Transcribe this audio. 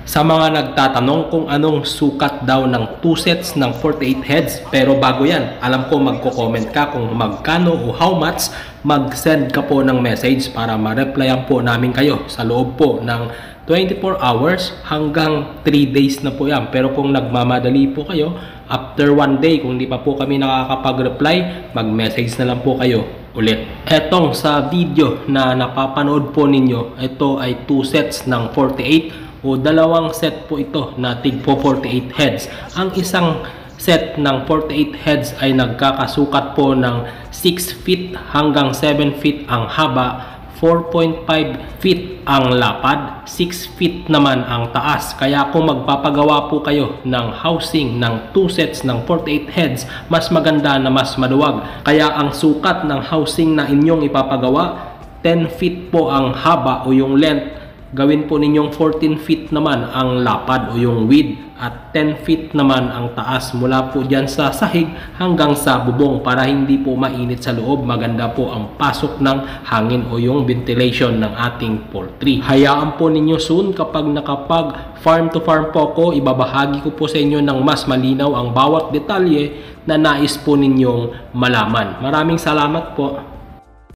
Sa mga nagtatanong kung anong sukat daw ng 2 sets ng 48 heads, pero bago yan, alam ko magko-comment ka kung magkano o how much, mag-send ka po ng message para ma-replyan po namin kayo sa loob po ng 24 hours hanggang 3 days na po yan. Pero kung nagmamadali po kayo, after 1 day, kung di pa po kami nakakapag-reply, mag-message na lang po kayo ulit. Etong sa video na napapanood po ninyo, ito ay 2 sets ng 48 o dalawang set po ito na tig po 48 heads. Ang isang set ng 48 heads ay nagkakasukat po ng 6 feet hanggang 7 feet ang haba, 4.5 feet ang lapad, 6 feet naman ang taas. Kaya kung magpapagawa po kayo ng housing ng 2 sets ng 48 heads, mas maganda na mas maluwag. Kaya ang sukat ng housing na inyong ipapagawa, 10 feet po ang haba o yung length. Gawin po ninyong 14 feet naman ang lapad o yung width at 10 feet naman ang taas mula po dyan sa sahig hanggang sa bubong para hindi po mainit sa loob. Maganda po ang pasok ng hangin o yung ventilation ng ating poultry. Hayaan po ninyo soon kapag nakapag farm to farm po ko, ibabahagi ko po sa inyo ng mas malinaw ang bawat detalye na nais po ninyong malaman. Maraming salamat po.